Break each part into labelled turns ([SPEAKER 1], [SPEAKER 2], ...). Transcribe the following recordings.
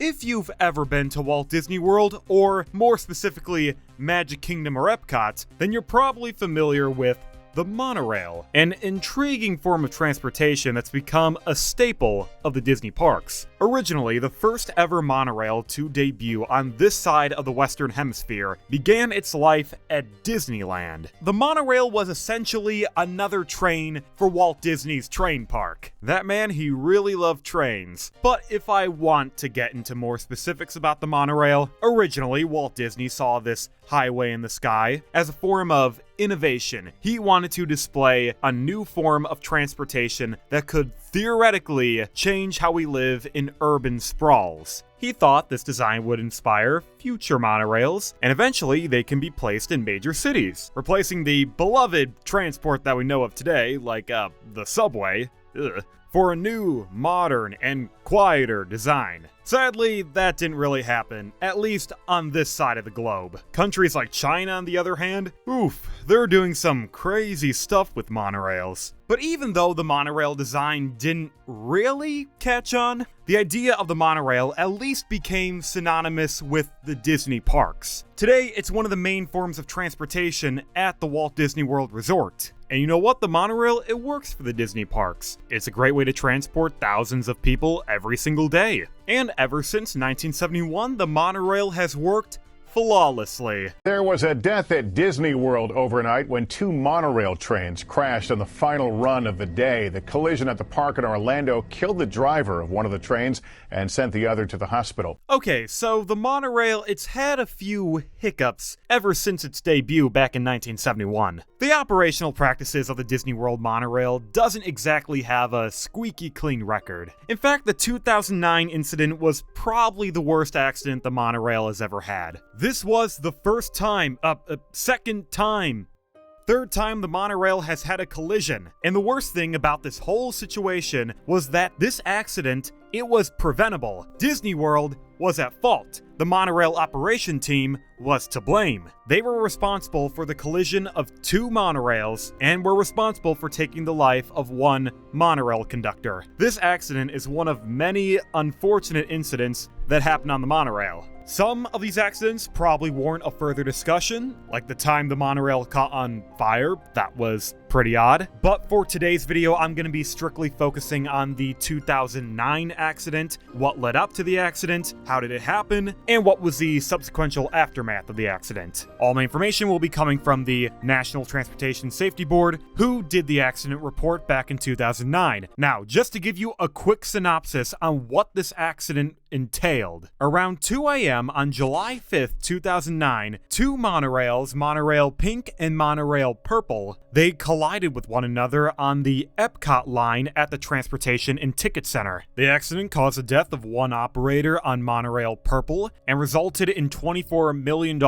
[SPEAKER 1] If you've ever been to Walt Disney World, or more specifically, Magic Kingdom or Epcot, then you're probably familiar with the monorail, an intriguing form of transportation that's become a staple of the Disney parks. Originally, the first ever monorail to debut on this side of the Western Hemisphere began its life at Disneyland. The monorail was essentially another train for Walt Disney's train park. That man, he really loved trains. But if I want to get into more specifics about the monorail, originally Walt Disney saw this highway in the sky as a form of innovation. He wanted to display a new form of transportation that could theoretically change how we live in urban sprawls. He thought this design would inspire future monorails, and eventually they can be placed in major cities, replacing the beloved transport that we know of today, like the subway, for a new, modern, and quieter design. Sadly, that didn't really happen, at least on this side of the globe. Countries like China, on the other hand, they're doing some crazy stuff with monorails. But even though the monorail design didn't really catch on, the idea of the monorail at least became synonymous with the Disney parks. Today, it's one of the main forms of transportation at the Walt Disney World Resort. And you know what? The monorail, it works for the Disney parks. It's a great way to transport thousands of people every single day. And ever since 1971, the monorail has worked flawlessly.
[SPEAKER 2] There was a death at Disney World overnight when two monorail trains crashed on the final run of the day. The collision at the park in Orlando killed the driver of one of the trains and sent the other to the hospital.
[SPEAKER 1] Okay, so the monorail, it's had a few hiccups ever since its debut back in 1971. The operational practices of the Disney World monorail doesn't exactly have a squeaky clean record. In fact, the 2009 incident was probably the worst accident the monorail has ever had. This was the third time the monorail has had a collision. And the worst thing about this whole situation was that this accident, it was preventable. Disney World was at fault. The monorail operation team was to blame. They were responsible for the collision of two monorails and were responsible for taking the life of one monorail conductor. This accident is one of many unfortunate incidents that happened on the monorail. Some of these accidents probably warrant a further discussion, like the time the monorail caught on fire. That was pretty odd. But for today's video, I'm going to be strictly focusing on the 2009 accident, what led up to the accident, how did it happen, and what was the subsequent aftermath of the accident. All my information will be coming from the National Transportation Safety Board, who did the accident report back in 2009. Now, just to give you a quick synopsis on what this accident entailed. Around 2 a.m. on July 5th, 2009, two monorails, Monorail Pink and Monorail Purple, they collided with one another on the Epcot line at the Transportation and Ticket Center. The accident caused the death of one operator on Monorail Purple and resulted in $24 million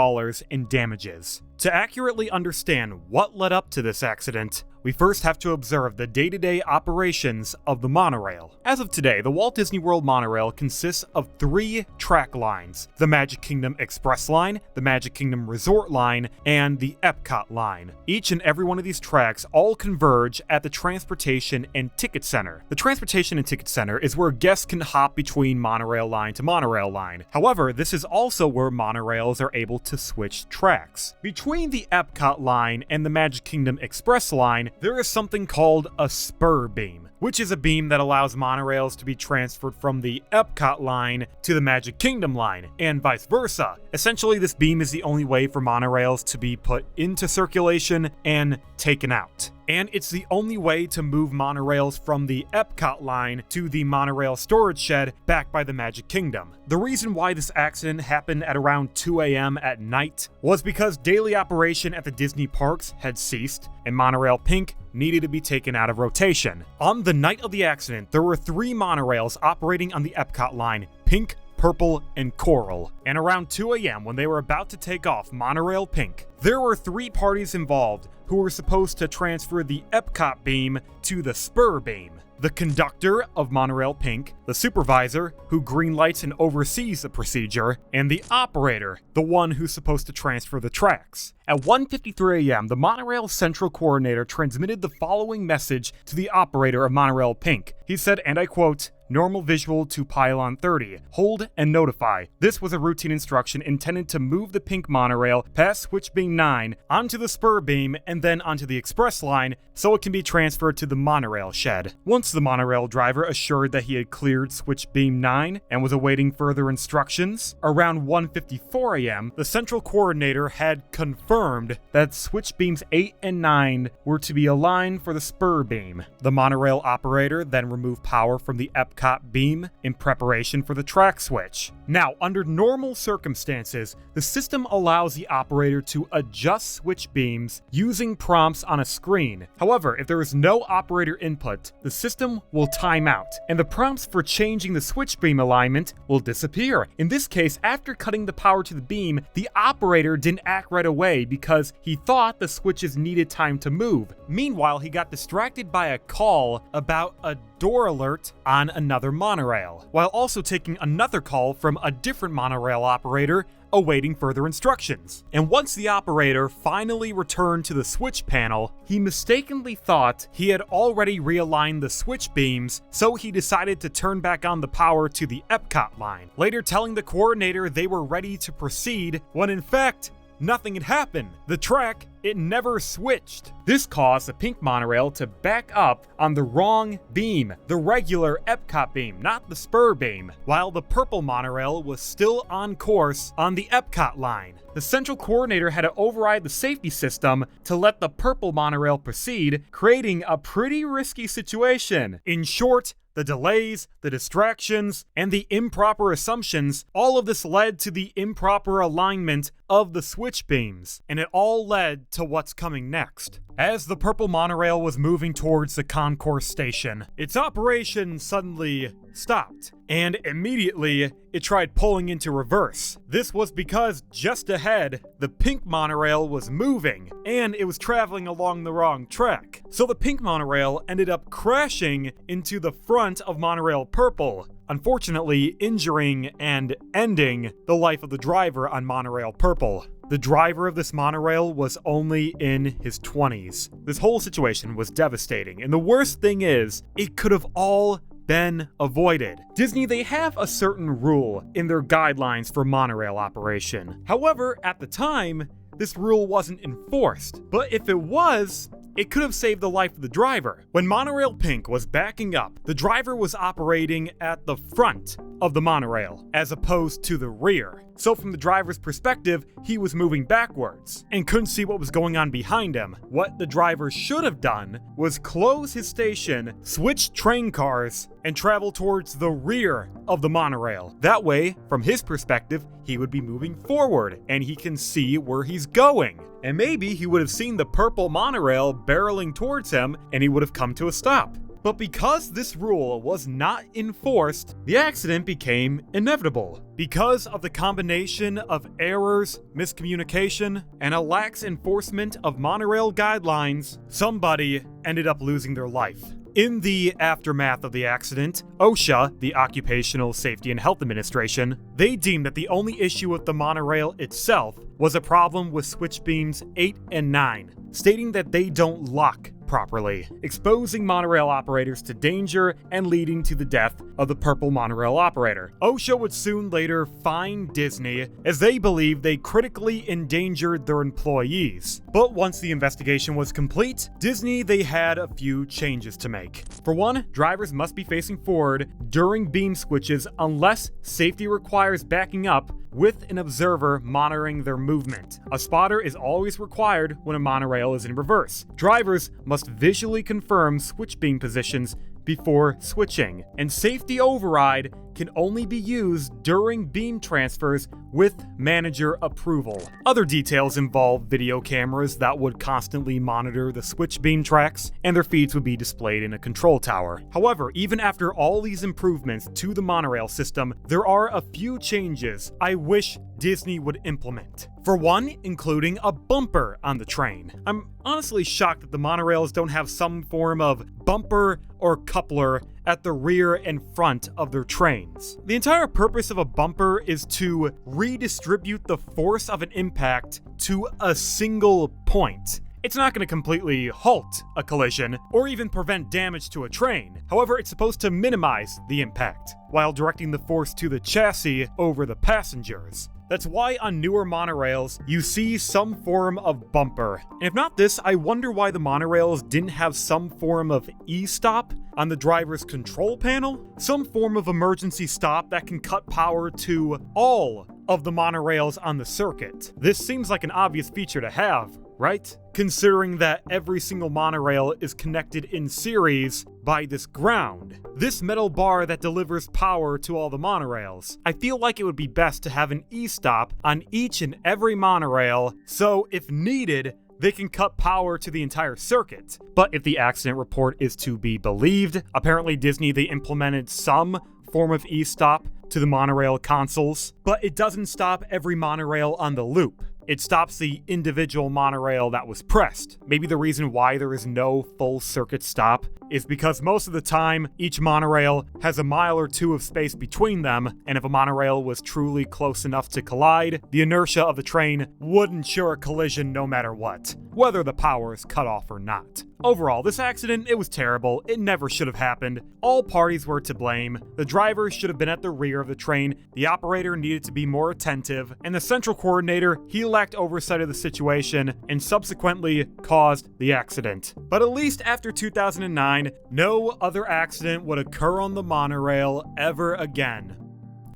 [SPEAKER 1] in damages. To accurately understand what led up to this accident, we first have to observe the day-to-day operations of the monorail. As of today, the Walt Disney World monorail consists of 3 track lines: the Magic Kingdom Express line, the Magic Kingdom Resort line, and the Epcot line. Each and every one of these tracks all converge at the Transportation and Ticket Center. The Transportation and Ticket Center is where guests can hop between monorail line to monorail line. However, this is also where monorails are able to switch tracks. Between the Epcot line and the Magic Kingdom Express line, there is something called a spur beam, which is a beam that allows monorails to be transferred from the Epcot line to the Magic Kingdom line, and vice versa. Essentially, this beam is the only way for monorails to be put into circulation and taken out. And it's the only way to move monorails from the Epcot line to the monorail storage shed back by the Magic Kingdom. The reason why this accident happened at around 2 a.m. at night was because daily operation at the Disney parks had ceased, and Monorail Pink needed to be taken out of rotation. On the night of the accident, there were 3 monorails operating on the Epcot line: Pink, Purple, and Coral. And around 2 a.m. when they were about to take off Monorail Pink, there were 3 parties involved who were supposed to transfer the Epcot beam to the spur beam: the conductor of Monorail Pink, the supervisor who greenlights and oversees the procedure, and the operator, the one who's supposed to transfer the tracks. At 1:53 a.m., the Monorail Central Coordinator transmitted the following message to the operator of Monorail Pink. He said, and I quote, normal visual to pylon 30, hold and notify. This was a routine instruction intended to move the pink monorail past switch beam 9 onto the spur beam and then onto the express line so it can be transferred to the monorail shed. Once the monorail driver assured that he had cleared switch beam 9 and was awaiting further instructions, around 1:54 a.m., the central coordinator had confirmed that switch beams 8 and 9 were to be aligned for the spur beam. The monorail operator then removed power from the Epcot beam in preparation for the track switch. Now, under normal circumstances, the system allows the operator to adjust switch beams using prompts on a screen. However, if there is no operator input, the system will time out, and the prompts for changing the switch beam alignment will disappear. In this case, after cutting the power to the beam, the operator didn't act right away because he thought the switches needed time to move. Meanwhile, he got distracted by a call about a door alert on another monorail, while also taking another call from a different monorail operator awaiting further instructions. And once the operator finally returned to the switch panel, he mistakenly thought he had already realigned the switch beams, so he decided to turn back on the power to the Epcot line, later telling the coordinator they were ready to proceed when in fact, nothing had happened. The track, it never switched. This caused the pink monorail to back up on the wrong beam, the regular Epcot beam, not the spur beam, while the purple monorail was still on course on the Epcot line. The central coordinator had to override the safety system to let the purple monorail proceed, creating a pretty risky situation. In short, the delays, the distractions, and the improper assumptions, all of this led to the improper alignment of the switch beams, and it all led to what's coming next. As the purple monorail was moving towards the concourse station, its operation suddenly stopped, and immediately it tried pulling into reverse. This was because just ahead, the pink monorail was moving, and it was traveling along the wrong track. So the pink monorail ended up crashing into the front of monorail purple, unfortunately injuring and ending the life of the driver on monorail purple. The driver of this monorail was only in his 20s. This whole situation was devastating, and the worst thing is, it could have all been avoided. Disney, they have a certain rule in their guidelines for monorail operation. However, at the time, this rule wasn't enforced. But if it was, it could have saved the life of the driver. When Monorail Pink was backing up, the driver was operating at the front of the monorail, as opposed to the rear. So from the driver's perspective, he was moving backwards and couldn't see what was going on behind him. What the driver should have done was close his station, switch train cars, and travel towards the rear of the monorail. That way, from his perspective, he would be moving forward and he can see where he's going. And maybe he would have seen the purple monorail barreling towards him and he would have come to a stop. But because this rule was not enforced, the accident became inevitable. Because of the combination of errors, miscommunication, and a lax enforcement of monorail guidelines, somebody ended up losing their life. In the aftermath of the accident, OSHA, the Occupational Safety and Health Administration, they deemed that the only issue with the monorail itself was a problem with switch beams 8 and 9, stating that they don't lock properly, exposing monorail operators to danger and leading to the death of the purple monorail operator. OSHA would soon later fine Disney as they believed they critically endangered their employees. But once the investigation was complete, Disney, they had a few changes to make. For one, drivers must be facing forward during beam switches unless safety requires backing up with an observer monitoring their movement. A spotter is always required when a monorail is in reverse. Drivers must visually confirm switch beam positions before switching, and safety override can only be used during beam transfers with manager approval. Other details involve video cameras that would constantly monitor the switch beam tracks, and their feeds would be displayed in a control tower. However, even after all these improvements to the monorail system, there are a few changes I wish Disney would implement. For one, including a bumper on the train. I'm honestly shocked that the monorails don't have some form of bumper or coupler at the rear and front of their trains. The entire purpose of a bumper is to redistribute the force of an impact to a single point. It's not going to completely halt a collision or even prevent damage to a train. However, it's supposed to minimize the impact while directing the force to the chassis over the passengers. That's why on newer monorails, you see some form of bumper. And if not this, I wonder why the monorails didn't have some form of e-stop on the driver's control panel? Some form of emergency stop that can cut power to all of the monorails on the circuit. This seems like an obvious feature to have, right? Considering that every single monorail is connected in series by this ground. This metal bar that delivers power to all the monorails. I feel like it would be best to have an e-stop on each and every monorail, so if needed, they can cut power to the entire circuit. But if the accident report is to be believed, apparently Disney, they implemented some form of e-stop to the monorail consoles, but it doesn't stop every monorail on the loop. It stops the individual monorail that was pressed. Maybe the reason why there is no full circuit stop is because most of the time, each monorail has a mile or two of space between them, and if a monorail was truly close enough to collide, the inertia of the train would ensure a collision no matter what, whether the power is cut off or not. Overall, this accident, it was terrible. It never should have happened. All parties were to blame. The driver should have been at the rear of the train, the operator needed to be more attentive, and the central coordinator, he lacked oversight of the situation and subsequently caused the accident. But at least after 2009, no other accident would occur on the monorail ever again.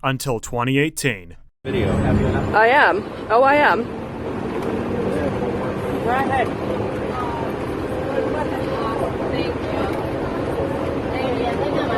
[SPEAKER 1] Until 2018.
[SPEAKER 3] I am. Oh, I am.
[SPEAKER 4] Go ahead.